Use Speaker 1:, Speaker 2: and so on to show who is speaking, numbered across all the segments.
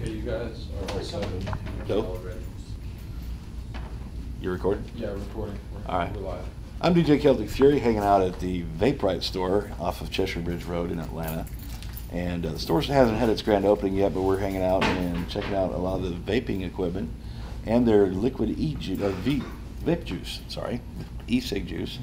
Speaker 1: Okay, you guys are all set.
Speaker 2: Go. You're recording?
Speaker 1: Yeah, recording.
Speaker 2: All right.
Speaker 1: We're live.
Speaker 2: I'm DJ Celtic Fury, hanging out at the VapeRite store off of Cheshire Bridge Road in Atlanta. And the store hasn't had its grand opening yet, but we're hanging out and checking out a lot of the vaping equipment and their liquid vape juice, e-cig juice.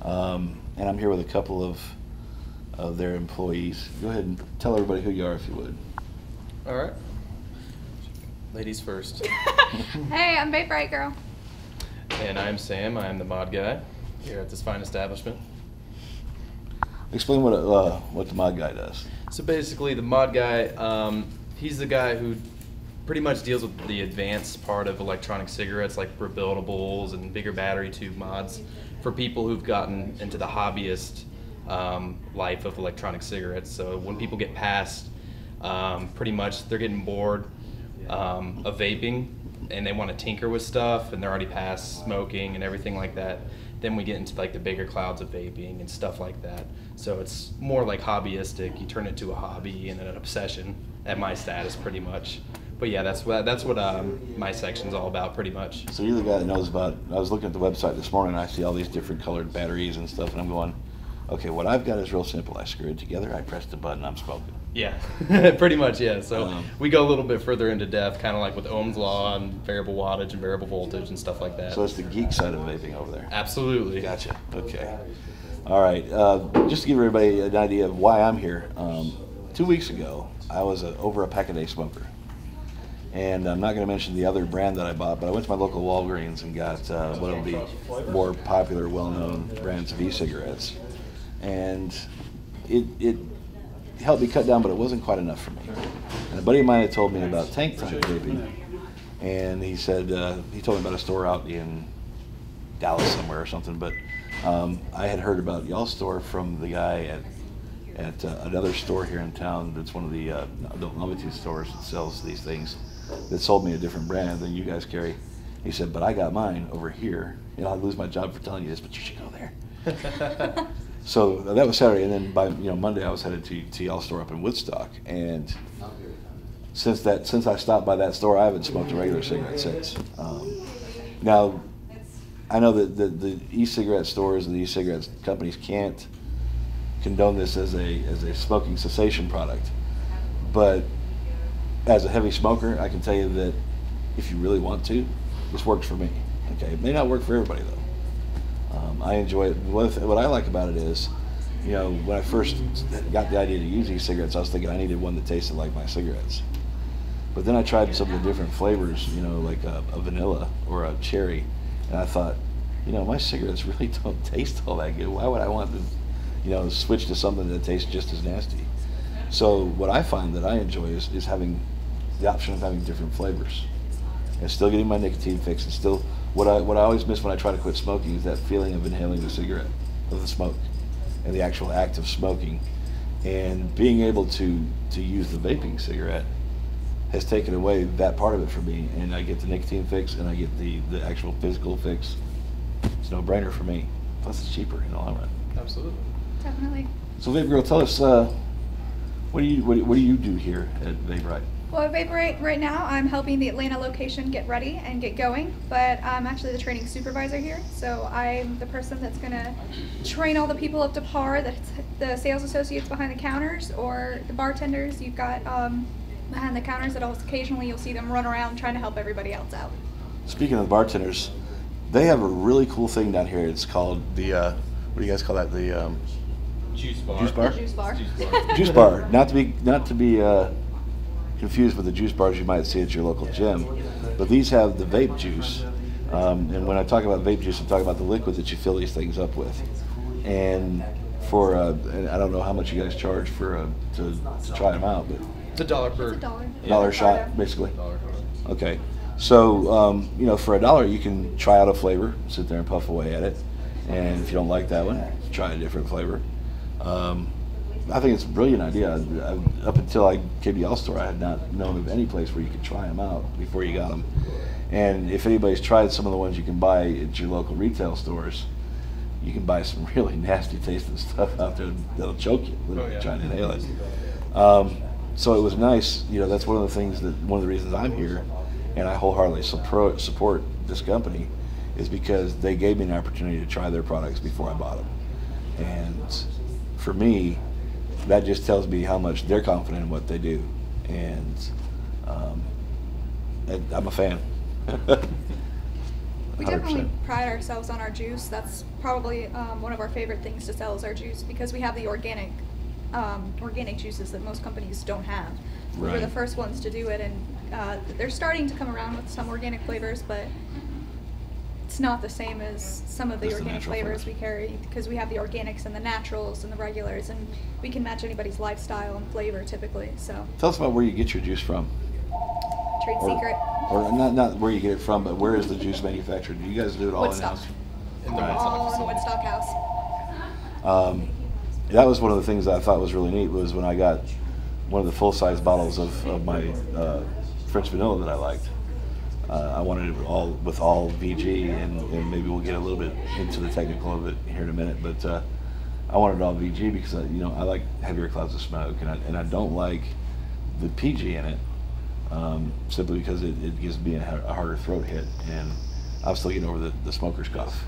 Speaker 2: And I'm here with a couple of their employees. Go ahead and tell everybody who you are, if you would.
Speaker 1: All right. Ladies first.
Speaker 3: Hey, I'm VapeRite girl.
Speaker 1: And I'm Sam. I'm the mod guy here at this fine establishment.
Speaker 2: Explain what the mod guy does.
Speaker 1: So basically, the mod guy, he's the guy who pretty much deals with the advanced part of electronic cigarettes, like rebuildables and bigger battery tube mods, for people who've gotten into the hobbyist life of electronic cigarettes. So when people get past, pretty much they're getting bored of vaping and they want to tinker with stuff and they're already past smoking and everything like that, then we get into like the bigger clouds of vaping and stuff like that. So it's more like hobbyistic. You turn it to a hobby and an obsession at my status pretty much. But yeah, that's what my section's all about pretty much.
Speaker 2: So you're the guy that knows about, I was looking at the website this morning and I see all these different colored batteries and stuff and I'm going, okay, what I've got is real simple. I screw it together, I press the button, I'm smoking.
Speaker 1: Yeah, pretty much, yeah. So we go a little bit further into depth, kind of like with Ohm's law and variable wattage and variable voltage and stuff like that.
Speaker 2: So it's the geek side of vaping over there.
Speaker 1: Absolutely.
Speaker 2: Gotcha, okay. All right, just to give everybody an idea of why I'm here, 2 weeks ago, I was over a pack-a-day smoker. And I'm not going to mention the other brand that I bought, but I went to my local Walgreens and got one of the more popular, well-known brands of e-cigarettes. And it helped me cut down, but it wasn't quite enough for me. And a buddy of mine had told me about tank type vaping, and he said, he told me about a store out in Dallas somewhere or something, but I had heard about y'all's store from the guy at another store here in town that's one of the novelty stores that sells these things, that sold me a different brand than you guys carry. He said, but I got mine over here. You know, I'd lose my job for telling you this, but you should go there. So that was Saturday, and then by Monday I was headed to y'all's store up in Woodstock. And since I stopped by that store, I haven't smoked a regular cigarette since. Now, I know that the e-cigarette stores and the e-cigarette companies can't condone this as a smoking cessation product, but as a heavy smoker, I can tell you that if you really want to, this works for me. Okay, it may not work for everybody though. I enjoy it. What I like about it is, when I first got the idea to use e-cigarettes, I was thinking I needed one that tasted like my cigarettes. But then I tried some of the different flavors, like a vanilla or a cherry, and I thought, my cigarettes really don't taste all that good. Why would I want to, switch to something that tastes just as nasty? So what I find that I enjoy is having the option of having different flavors and still getting my nicotine fix, and still what I always miss when I try to quit smoking is that feeling of inhaling the cigarette, of the smoke, and the actual act of smoking. And being able to use the vaping cigarette has taken away that part of it for me, and I get the nicotine fix and I get the actual physical fix. It's a no-brainer for me. Plus it's cheaper in the long run.
Speaker 1: Absolutely.
Speaker 3: Definitely.
Speaker 2: So Vape Girl, tell us, what do you do here at VapeRite?
Speaker 3: Well, at VapeRite right now, I'm helping the Atlanta location get ready and get going, but I'm actually the training supervisor here. So I'm the person that's going to train all the people up to par, the sales associates behind the counters or the bartenders you've got behind the counters that occasionally you'll see them run around trying to help everybody else out. Speaking
Speaker 2: of the bartenders, they have a really cool thing down here. It's called the, what do you guys call that? The
Speaker 1: juice bar.
Speaker 2: Juice bar?
Speaker 3: The juice bar.
Speaker 2: Juice bar. Not to be confused with the juice bars you might see at your local gym, but these have the vape juice. And when I talk about vape juice, I'm talking about the liquid that you fill these things up with. And and I don't know how much you guys charge to try them out, but
Speaker 1: it's $1 per.
Speaker 3: It's $1.
Speaker 2: $1 shot, basically.
Speaker 1: $1.
Speaker 2: Okay. So for $1 you can try out a flavor, sit there and puff away at it, and if you don't like that one, try a different flavor. I think it's a brilliant idea. Up until I came to y'all's store, I had not known of any place where you could try them out before you got them. And if anybody's tried some of the ones you can buy at your local retail stores, you can buy some really nasty tasting stuff out there that'll choke you trying to inhale it. So it was nice, you know, that's one of the things one of the reasons I'm here, and I wholeheartedly support this company, is because they gave me an opportunity to try their products before I bought them. And for me, that just tells me how much they're confident in what they do. And I'm a fan.
Speaker 3: We definitely pride ourselves on our juice. That's probably one of our favorite things to sell is our juice, because we have the organic juices that most companies don't have. We were the first ones to do it, and they're starting to come around with some organic flavors, but it's not the same as some of the organic flavors we carry, because we have the organics and the naturals and the regulars, and we can match anybody's lifestyle and flavor typically. So
Speaker 2: tell us about where you get your juice from.
Speaker 3: Trade secret.
Speaker 2: Or not where you get it from, but where is the juice manufactured? Do you guys do it all in-house?
Speaker 3: All in the Woodstock house.
Speaker 2: That was one of the things that I thought was really neat, was when I got one of the full-size bottles of my French vanilla that I liked. I wanted it with all VG, and maybe we'll get a little bit into the technical of it here in a minute, but I wanted it all VG because I like heavier clouds of smoke, and I don't like the PG in it, simply because it gives me a harder throat hit, and I'm still getting over the smoker's cough.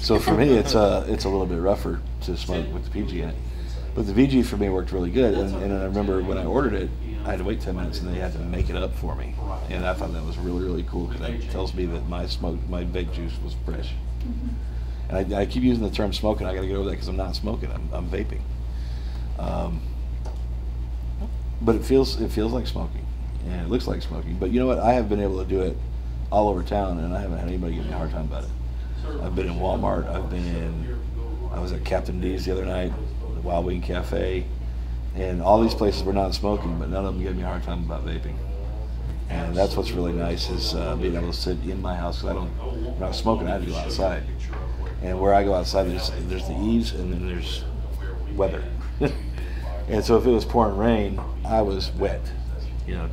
Speaker 2: So for me, it's a little bit rougher to smoke with the PG in it. But the VG for me worked really good, and I remember when I ordered it, I had to wait 10 minutes, and they had to make it up for me. And I thought that was really, really cool, because that tells me that my vape juice was fresh. And I keep using the term smoking. I got to get over that because I'm not smoking. I'm vaping. But it feels like smoking, and it looks like smoking. But you know what? I have been able to do it all over town, and I haven't had anybody give me a hard time about it. I've been in Walmart. I was at Captain D's the other night, the Wild Wing Cafe, and all these places were non-smoking, but none of them gave me a hard time about vaping. And that's what's really nice, is being able to sit in my house, because when I was smoking, I had to go outside. And where I go outside, there's the eaves, and then there's weather. And so if it was pouring rain, I was wet,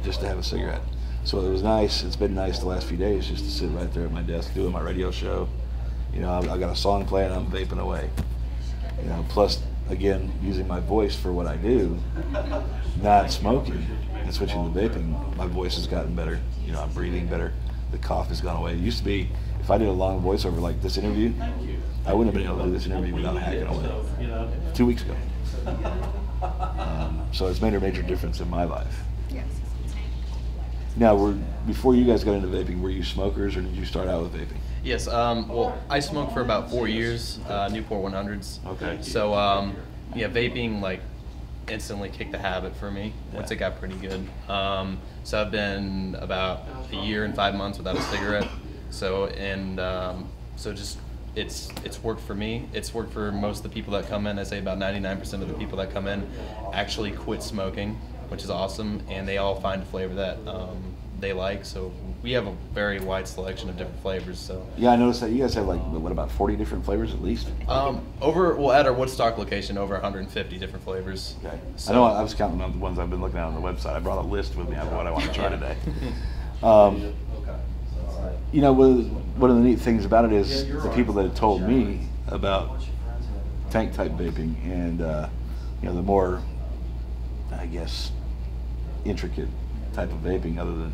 Speaker 2: just to have a cigarette. So it was nice. It's been nice the last few days just to sit right there at my desk doing my radio show. I got a song playing, I'm vaping away. Plus, again, using my voice for what I do, not smoking and switching to vaping, my voice has gotten better. I'm breathing better. The cough has gone away. It used to be, if I did a long voiceover like this interview, I wouldn't have been able to do this interview without hacking away 2 weeks ago. So it's made a major difference in my life.
Speaker 3: Yes.
Speaker 2: Now, before you guys got into vaping, were you smokers, or did you start out with vaping?
Speaker 1: Yes. Well, I smoked for about 4 years, Newport 100s.
Speaker 2: Okay.
Speaker 1: So, vaping instantly kicked the habit for me once it got pretty good. So I've been about a year and 5 months without a cigarette. So it's worked for me. It's worked for most of the people that come in. I say about 99% of the people that come in actually quit smoking, which is awesome, and they all find a flavor that they like. So we have a very wide selection of different flavors. So
Speaker 2: yeah, I noticed that you guys have about 40 different flavors at least.
Speaker 1: at our Woodstock location, over 150 different flavors.
Speaker 2: Okay.
Speaker 1: So,
Speaker 2: I know I was counting on the ones I've been looking at on the website. I brought a list with me of what I want to try today. One of the neat things about it is the people that have told me about tank type vaping, and the more, I guess, intricate type of vaping, other than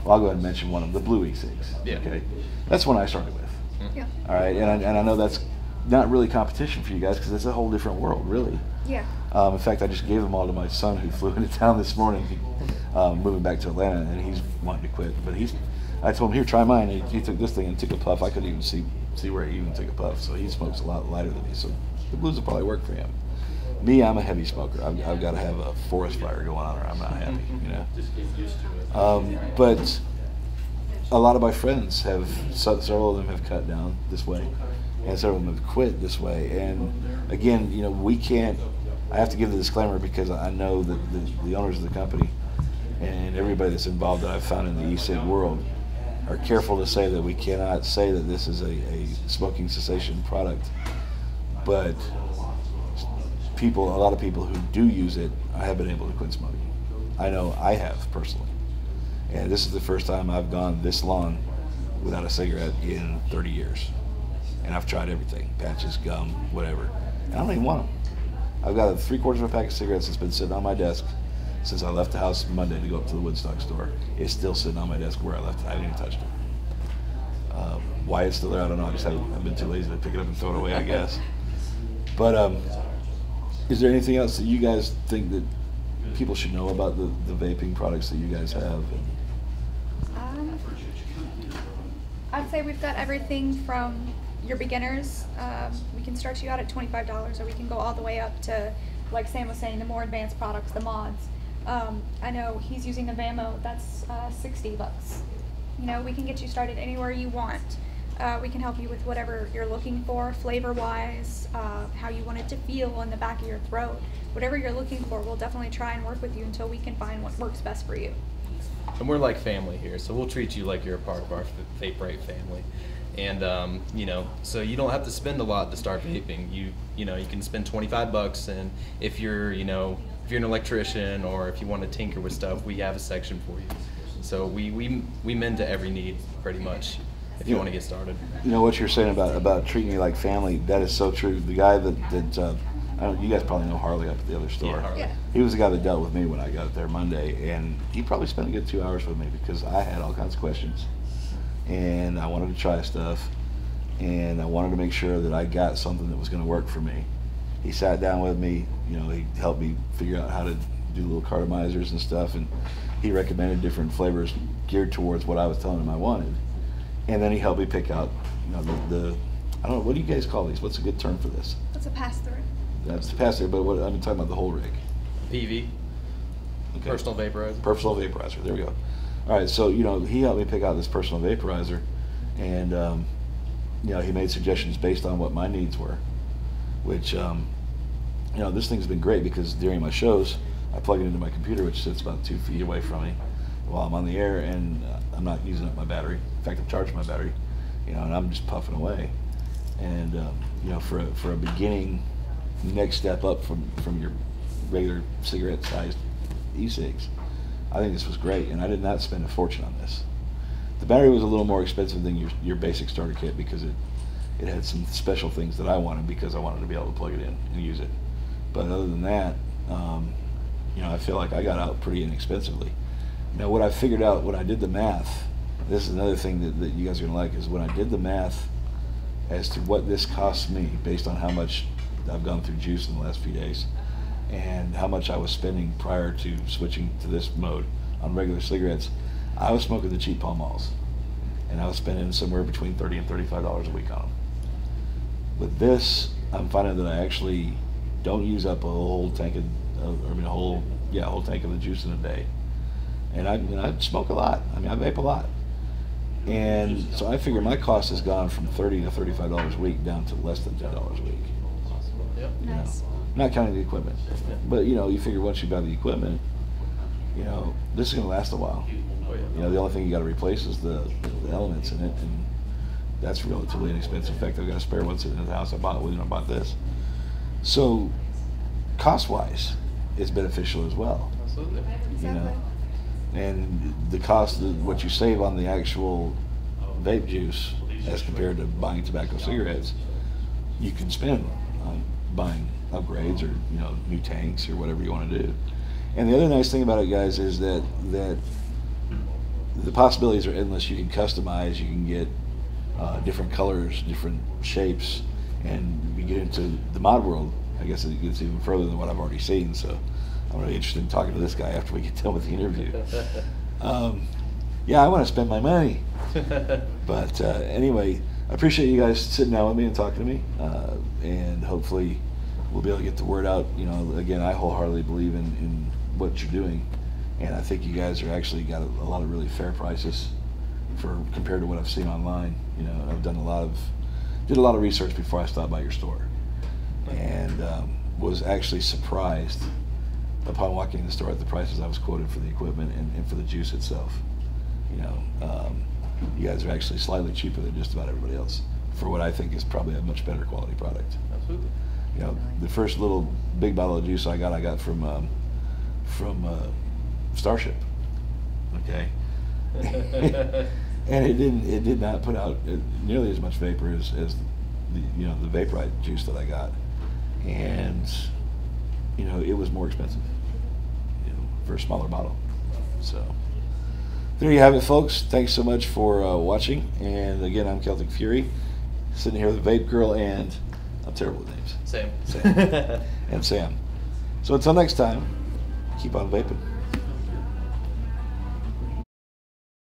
Speaker 2: I'll go ahead and mention one of the blue e-cigs.
Speaker 1: Yeah.
Speaker 2: Okay, that's one I started with.
Speaker 3: Yeah.
Speaker 2: All right, and I know that's not really competition for you guys, because it's a whole different world, really.
Speaker 3: Yeah.
Speaker 2: In fact, I just gave them all to my son, who flew into town this morning, moving back to Atlanta, and he's wanting to quit. But I told him, here, try mine. He took this thing and took a puff. I couldn't even see where he even took a puff. So he smokes a lot lighter than me. So the blues will probably work for him. Me, I'm a heavy smoker. I've got to have a forest fire going on, or I'm not happy. But a lot of my friends several of them have cut down this way, and several of them have quit this way. And again, we can't. I have to give the disclaimer, because I know that the owners of the company and everybody that's involved that I've found in the e-cig world are careful to say that we cannot say that this is a smoking cessation product. But a lot of people who do use it, I have been able to quit smoking. I know I have personally. And this is the first time I've gone this long without a cigarette in 30 years. And I've tried everything, patches, gum, whatever. And I don't even want them. I've got a 3/4 of a pack of cigarettes that's been sitting on my desk since I left the house Monday to go up to the Woodstock store. It's still sitting on my desk where I left it. I haven't even touched it. Why it's still there, I don't know. I just I've been too lazy to pick it up and throw it away, I guess. But is there anything else that you guys think that people should know about the vaping products that you guys have?
Speaker 3: I'd say we've got everything from your beginners. We can start you out at $25, or we can go all the way up to, like Sam was saying, the more advanced products, the mods. I know he's using a Vamo, that's $60. You know, we can get you started anywhere you want. We can help you with whatever you're looking for, flavor-wise, how you want it to feel in the back of your throat. Whatever you're looking for, we'll definitely try and work with you until we can find what works best for you.
Speaker 1: And we're like family here, so we'll treat you like you're a part of our VapeRite family. And you know, so you don't have to spend a lot to start vaping. You know, you can spend $25, and if you're an electrician or if you want to tinker with stuff, we have a section for you. So we mend to every need pretty much if you want to get started.
Speaker 2: You know what you're saying about treating you like family, that is so true. The guy that I don't, you guys probably know Harley up at the other store.
Speaker 1: Yeah, Harley.
Speaker 3: Yeah.
Speaker 2: He was the guy that dealt with me when I got up there Monday, and he probably spent a good 2 hours with me because I had all kinds of questions, and I wanted to try stuff, and I wanted to make sure that I got something that was going to work for me. He sat down with me, you know, he helped me figure out how to do little cartomizers and stuff, and he recommended different flavors geared towards what I was telling him I wanted. And then he helped me pick out, you know, the I don't know, what do you guys call these? What's a good term for this?
Speaker 3: That's a pass-through.
Speaker 2: That's the pass-through, but what I'm talking about the whole rig.
Speaker 1: PV,
Speaker 2: Okay.
Speaker 1: personal vaporizer.
Speaker 2: Personal vaporizer, there we go. All right, so, you know, he helped me pick out this personal vaporizer, and, you know, he made suggestions based on what my needs were, which, you know, this thing's been great because during my shows, I plug it into my computer, which sits about 2 feet away from me while I'm on the air, and I'm not using up my battery. In fact, I'm charging my battery, you know, and I'm just puffing away. And, you know, for a beginning next step up from your regular cigarette-sized e-cigs, I think this was great, and I did not spend a fortune on this. The battery was a little more expensive than your basic starter kit because it had some special things that I wanted because I wanted to be able to plug it in and use it. But other than that, you know, I feel like I got out pretty inexpensively. Now, what I figured out when I did the math, this is another thing that you guys are going to like, is when I did the math as to what this costs me based on how much I've gone through juice in the last few days and how much I was spending prior to switching to this mode on regular cigarettes. I was smoking the cheap Pall Malls, and I was spending somewhere between $30 and $35 a week on them. With this, I'm finding that I actually don't use up a whole tank of, a whole tank of the juice in a day. And I smoke a lot. I mean, I vape a lot. And so I figure my cost has gone from $30 to $35 a week down to less than $10 a week.
Speaker 1: Yep.
Speaker 2: You know,
Speaker 3: Nice.
Speaker 2: not counting the equipment. But, you know, you figure once you buy the equipment, you know, this is going to last a while.
Speaker 1: Oh, yeah.
Speaker 2: You know, the only thing you got to replace is the elements in it, and that's relatively inexpensive. In fact, I've got a spare one sitting in the house I bought when I bought this. So, cost-wise, it's beneficial as well.
Speaker 1: Absolutely.
Speaker 2: You know,
Speaker 3: Exactly.
Speaker 2: and the cost of what you save on the actual vape juice as compared to buying tobacco cigarettes, you can spend on buying upgrades or, you know, new tanks or whatever you want to do. And the other nice thing about it, guys, is that the possibilities are endless. You can customize, you can get different colors, different shapes, and you get into the mod world. I guess it gets even further than what I've already seen, so I'm really interested in talking to this guy after we get done with the interview. Yeah, I want to spend my money. But anyway, I appreciate you guys sitting down with me and talking to me, and hopefully we'll be able to get the word out. You know, again, I wholeheartedly believe in what you're doing, and I think you guys are actually got a lot of really fair prices compared to what I've seen online. You know, I've did a lot of research before I stopped by your store, and was actually surprised upon walking in the store at the prices I was quoted for the equipment and for the juice itself. You know, you guys are actually slightly cheaper than just about everybody else for what I think is probably a much better quality product.
Speaker 1: Absolutely.
Speaker 2: You know, the first little big bottle of juice I got from Starship. Okay. And it did not put out nearly as much vapor as the VapeRite juice that I got. And you know, it was more expensive, you know, for a smaller bottle. So there you have it, folks. Thanks so much for watching. And again, I'm Celtic Fury, sitting here with Vape Girl and I'm terrible with names.
Speaker 1: Sam.
Speaker 2: And Sam. So until next time, keep on vaping.